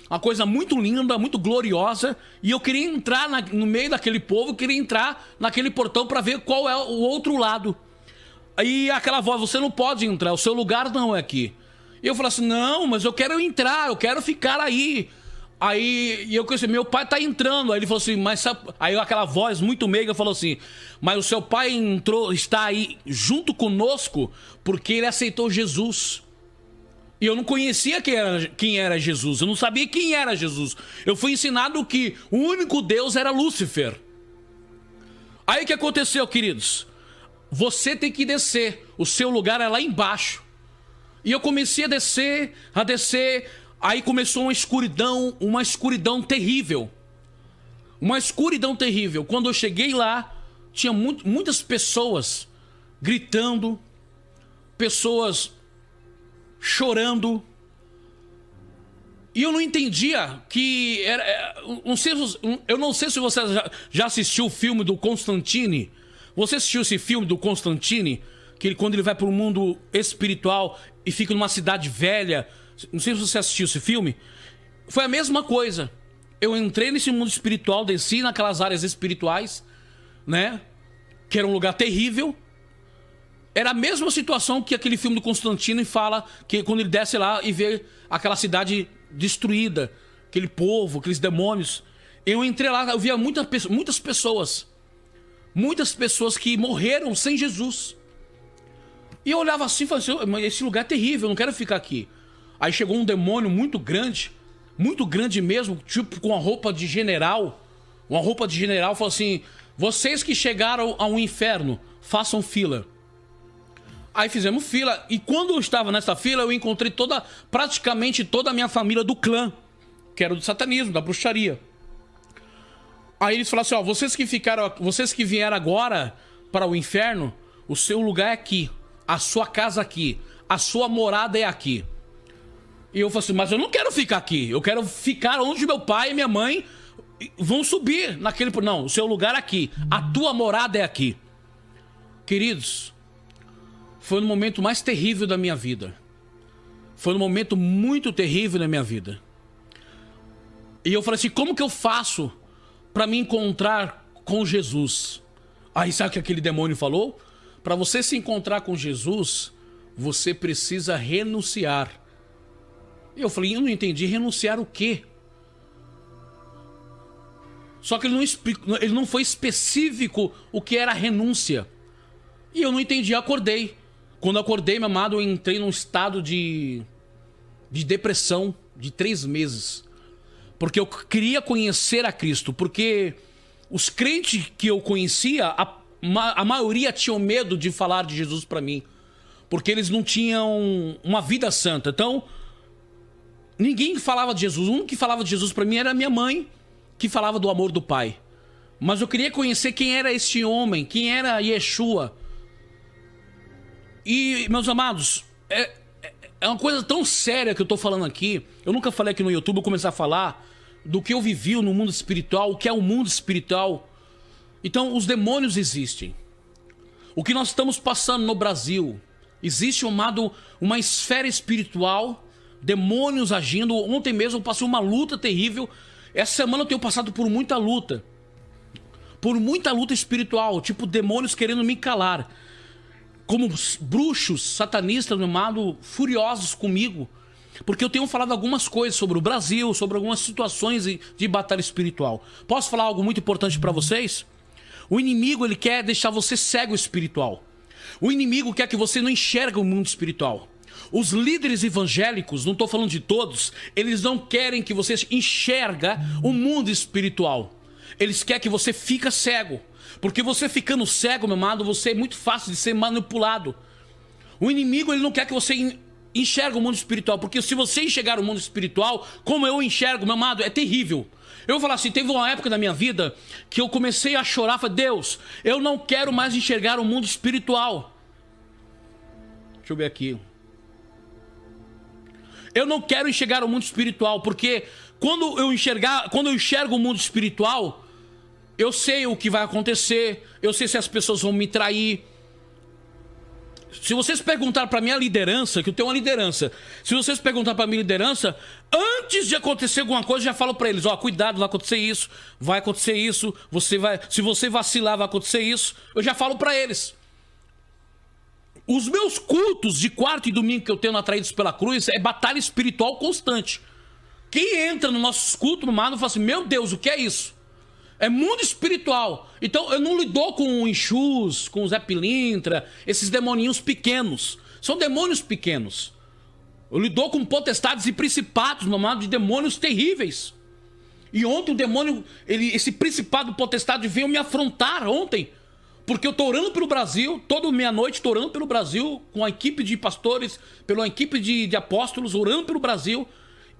S7: uma coisa muito linda, muito gloriosa. E eu queria entrar no meio daquele povo, queria entrar naquele portão para ver qual é o outro lado. Aí aquela voz: você não pode entrar, o seu lugar não é aqui. E eu falei assim: não, mas eu quero entrar, eu quero ficar aí. Aí eu conheci, meu pai tá entrando. Aí ele falou assim, mas sabe... Aí aquela voz muito meiga falou assim: mas o seu pai está aí junto conosco porque ele aceitou Jesus. E eu não conhecia quem era Jesus, eu não sabia quem era Jesus. Eu fui ensinado que o único Deus era Lúcifer. Aí o que aconteceu, queridos? Você tem que descer, o seu lugar é lá embaixo. E eu comecei a descer, aí começou uma escuridão terrível. Uma escuridão terrível. Quando eu cheguei lá, tinha muitas pessoas gritando, pessoas chorando. E eu não entendia que era... Eu não sei se você já assistiu o filme do Constantine. Você assistiu esse filme do Constantine? Que quando ele vai para o mundo espiritual e fica numa cidade velha. Não sei se você assistiu esse filme. Foi a mesma coisa. Eu entrei nesse mundo espiritual, desci naquelas áreas espirituais, né? Que era um lugar terrível. Era a mesma situação que aquele filme do Constantino fala, que quando ele desce lá e vê aquela cidade destruída, aquele povo, aqueles demônios. Eu entrei lá, eu via muitas pessoas que morreram sem Jesus. E eu olhava assim e falava assim: esse lugar é terrível, eu não quero ficar aqui. Aí chegou um demônio muito grande mesmo, tipo com uma roupa de general. Falou assim: vocês que chegaram ao inferno, façam fila. Aí fizemos fila, e quando eu estava nessa fila, eu encontrei praticamente toda a minha família do clã, que era do satanismo, da bruxaria. Aí eles falaram assim: ó, vocês que vieram agora para o inferno, o seu lugar é aqui, a sua casa aqui, a sua morada é aqui. E eu falei assim: mas eu não quero ficar aqui, eu quero ficar onde meu pai e minha mãe vão subir naquele... Não, o seu lugar é aqui, a tua morada é aqui. Queridos, foi no momento mais terrível da minha vida. Foi um momento muito terrível na minha vida. E eu falei assim: como que eu faço para me encontrar com Jesus? Aí sabe o que aquele demônio falou? Para você se encontrar com Jesus, você precisa renunciar. E eu falei: eu não entendi, renunciar o quê? Só que ele não foi específico o que era renúncia. E eu não entendi, acordei. Quando eu acordei, meu amado, eu entrei num estado de depressão de 3 meses. Porque eu queria conhecer a Cristo. Porque os crentes que eu conhecia, a maioria tinham medo de falar de Jesus para mim. Porque eles não tinham uma vida santa. Então, ninguém falava de Jesus. O único que falava de Jesus para mim era a minha mãe, que falava do amor do Pai. Mas eu queria conhecer quem era este homem, quem era Yeshua. E, meus amados, é uma coisa tão séria que eu tô falando aqui. Eu nunca falei aqui no YouTube, eu comecei a falar do que eu vivi no mundo espiritual, o que é o mundo espiritual. Então, os demônios existem. O que nós estamos passando no Brasil, existe uma esfera espiritual, demônios agindo. Ontem mesmo eu passei uma luta terrível. Essa semana eu tenho passado por muita luta espiritual, tipo demônios querendo me calar, como bruxos satanistas, meu amado, furiosos comigo, porque eu tenho falado algumas coisas sobre o Brasil, sobre algumas situações de batalha espiritual. Posso falar algo muito importante para vocês? O inimigo, ele quer deixar você cego espiritual. O inimigo quer que você não enxergue o mundo espiritual. Os líderes evangélicos, não estou falando de todos, eles não querem que você enxerga o mundo espiritual. Eles querem que você fique cego. Porque você ficando cego, meu amado, você é muito fácil de ser manipulado. O inimigo, ele não quer que você enxergue o mundo espiritual. Porque se você enxergar o mundo espiritual, como eu enxergo, meu amado, é terrível. Eu vou falar assim, teve uma época da minha vida que eu comecei a chorar. Falei, Deus, eu não quero mais enxergar o mundo espiritual. Deixa eu ver aqui. Eu não quero enxergar o mundo espiritual, porque quando eu enxergo o mundo espiritual, eu sei o que vai acontecer, eu sei se as pessoas vão me trair. Se vocês perguntarem para minha liderança, que eu tenho uma liderança, se vocês perguntarem para minha liderança, antes de acontecer alguma coisa, eu já falo para eles, ó, cuidado, vai acontecer isso, se você vacilar, vai acontecer isso. Eu já falo para eles. Os meus cultos de quarta e domingo que eu tenho na Atraídos pela Cruz é batalha espiritual constante. Quem entra no nosso culto, no mano, fala assim, meu Deus, o que é isso? É mundo espiritual. Então eu não lido com Exus, com Zé Pilintra, esses demoninhos pequenos. São demônios pequenos. Eu lido com potestades e principados, meu amado, de demônios terríveis. E ontem o demônio, esse principado potestade veio me afrontar ontem. Porque eu estou orando pelo Brasil, toda meia-noite estou orando pelo Brasil, com a equipe de pastores, pela equipe de apóstolos, orando pelo Brasil.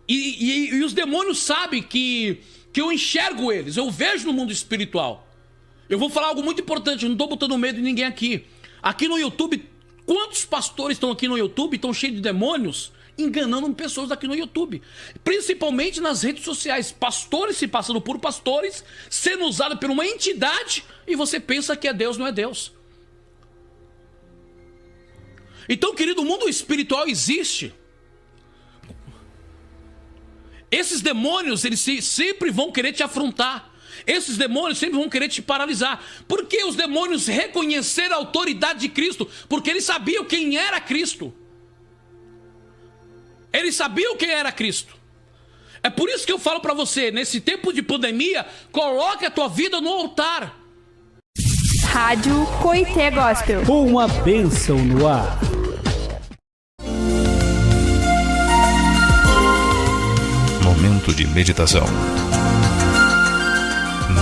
S7: E os demônios sabem que eu enxergo eles, eu vejo no mundo espiritual. Eu vou falar algo muito importante, eu não estou botando medo de ninguém aqui. Aqui no YouTube, quantos pastores estão aqui no YouTube, estão cheios de demônios, enganando pessoas aqui no YouTube. Principalmente nas redes sociais. Pastores se passando por pastores, sendo usados por uma entidade, e você pensa que é Deus, não é Deus. Então, querido, o mundo espiritual existe. Esses demônios, eles sempre vão querer te afrontar. Esses demônios sempre vão querer te paralisar. Por que os demônios reconheceram a autoridade de Cristo? Porque eles sabiam quem era Cristo. Eles sabiam quem era Cristo. É por isso que eu falo para você, nesse tempo de pandemia, coloque a tua vida no altar.
S8: Rádio Coité Gospel.
S5: Uma bênção no ar.
S9: Momento de meditação.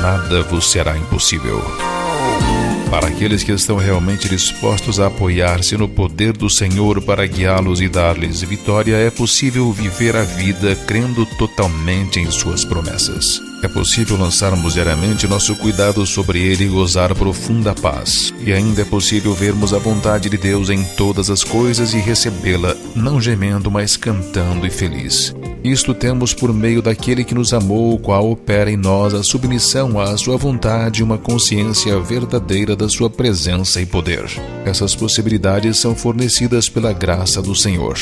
S9: Nada vos será impossível. Para aqueles que estão realmente dispostos a apoiar-se no poder do Senhor para guiá-los e dar-lhes vitória, é possível viver a vida crendo totalmente em suas promessas. É possível lançarmos diariamente nosso cuidado sobre Ele e gozar profunda paz. E ainda é possível vermos a vontade de Deus em todas as coisas e recebê-la, não gemendo, mas cantando e feliz. Isto temos por meio daquele que nos amou, o qual opera em nós a submissão à sua vontade e uma consciência verdadeira da sua presença e poder. Essas possibilidades são fornecidas pela graça do Senhor.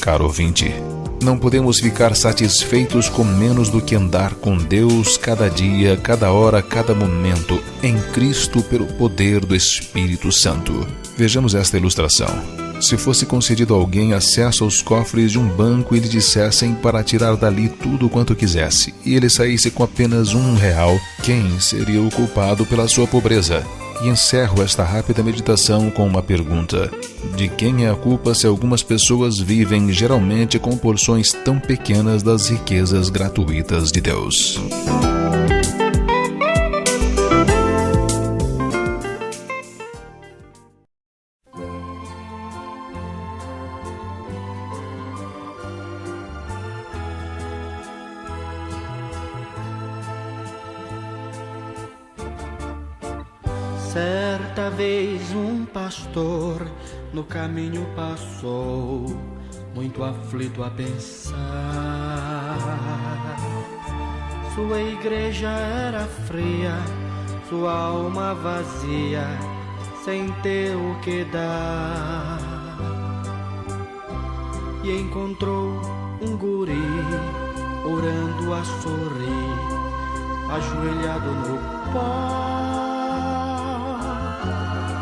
S9: Caro ouvinte, não podemos ficar satisfeitos com menos do que andar com Deus cada dia, cada hora, cada momento, em Cristo pelo poder do Espírito Santo. Vejamos esta ilustração. Se fosse concedido a alguém acesso aos cofres de um banco e lhe dissessem para tirar dali tudo quanto quisesse, e ele saísse com apenas R$1, quem seria o culpado pela sua pobreza? E encerro esta rápida meditação com uma pergunta. De quem é a culpa se algumas pessoas vivem geralmente com porções tão pequenas das riquezas gratuitas de Deus?
S10: Certa vez um pastor no caminho passou, muito aflito a pensar. Sua igreja era fria, sua alma vazia, sem ter o que dar. E encontrou um guri, orando a sorrir, ajoelhado no pó.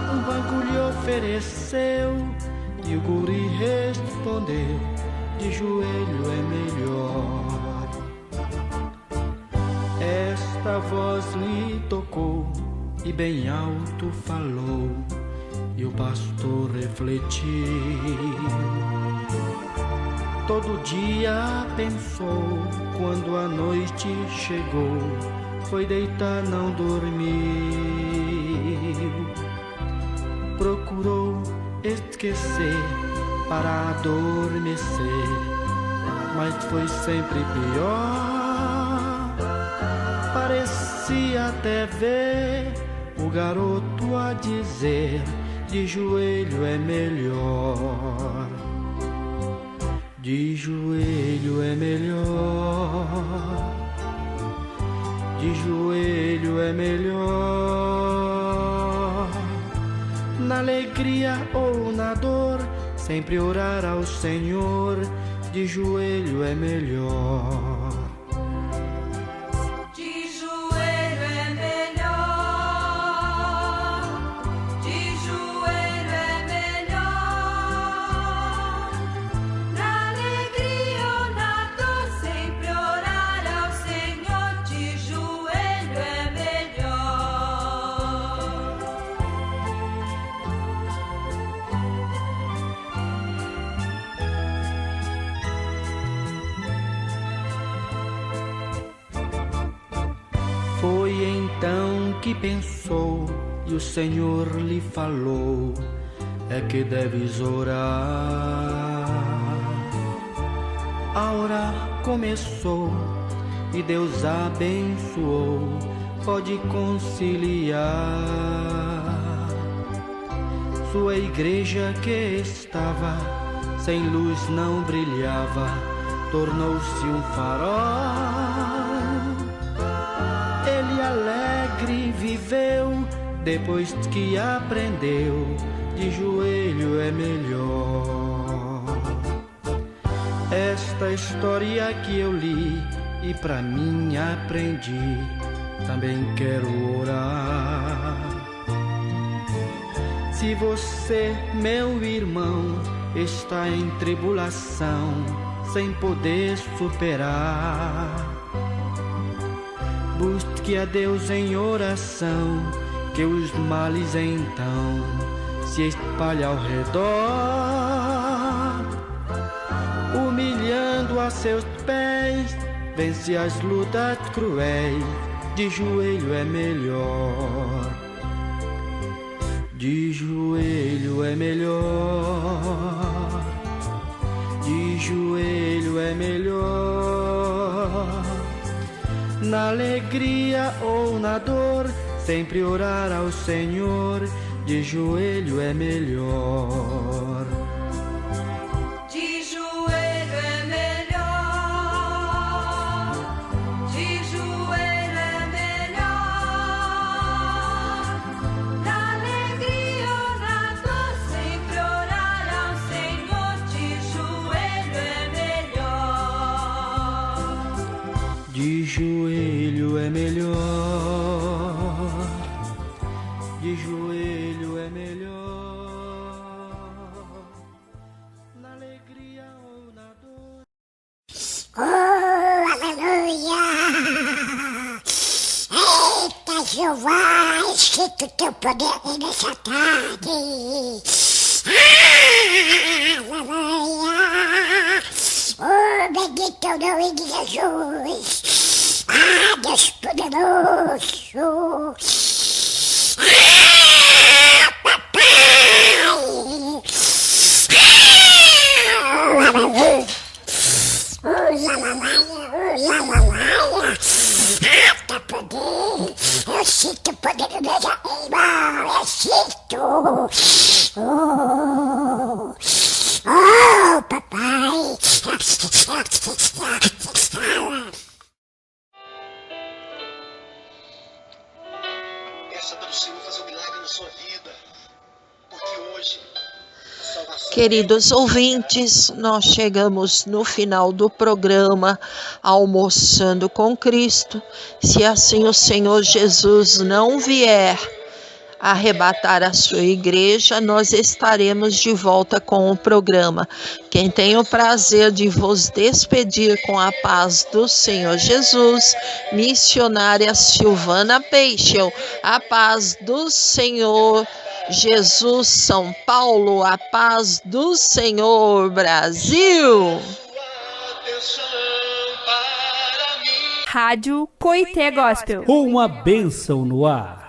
S10: Um banco lhe ofereceu e o guri respondeu: de joelho é melhor. Esta voz lhe tocou e bem alto falou, e o pastor refletiu. Todo dia pensou, quando a noite chegou, foi deitar, não dormiu. Procurou esquecer para adormecer, mas foi sempre pior. Parecia até ver o garoto a dizer: de joelho é melhor. De joelho é melhor. De joelho é melhor. Na alegria ou na dor, sempre orar ao Senhor. De joelho é melhor.
S11: De joelho é melhor. De joelho é melhor. Na alegria ou na dor, sempre orar ao Senhor. De joelho é melhor.
S10: Foi então que pensou e o Senhor lhe falou: é que deves orar. A orar começou e Deus abençoou, pode conciliar. Sua igreja que estava sem luz não brilhava, tornou-se um farol. Ele alegre viveu, depois que aprendeu: de joelho é melhor. Esta história que eu li e pra mim aprendi, também quero orar. Se você, meu irmão, está em tribulação, sem poder superar, busque a Deus em oração, que os males então se espalham ao redor. Humilhando a seus pés, vence as lutas cruéis, de joelho é melhor. De joelho é melhor. De joelho é melhor. Na alegria ou na dor, sempre orar ao Senhor. De joelho é melhor.
S11: De joelho é melhor. De joelho é melhor. Na alegria ou na dor, sempre orar ao Senhor. De joelho é melhor.
S10: De joelho é melhor. De joelho é melhor. Na alegria ou na dor.
S12: Oh, aleluia! Eita, Jeová, esquita o teu poder nessa tarde. Aleluia! Oh, bendito é o nome de Jesus! Ah, Deus poderoso! Ah, papai! Aleluia! Alta poder, eu sinto o poder do irmão, é Chico. Oh, papai.
S1: Peça para o Senhor fazer um milagre na sua vida, porque hoje a salvação...
S2: Queridos ouvintes, nós chegamos no final do programa Almoçando com Cristo. Se assim o Senhor Jesus não vier arrebatar a sua igreja, nós estaremos de volta com o programa. Quem tem o prazer de vos despedir com a paz do Senhor Jesus, missionária Silvana Peixe, a paz do Senhor Jesus, São Paulo, a paz do Senhor, Brasil.
S8: Rádio Coité Gospel.
S5: Uma bênção no ar.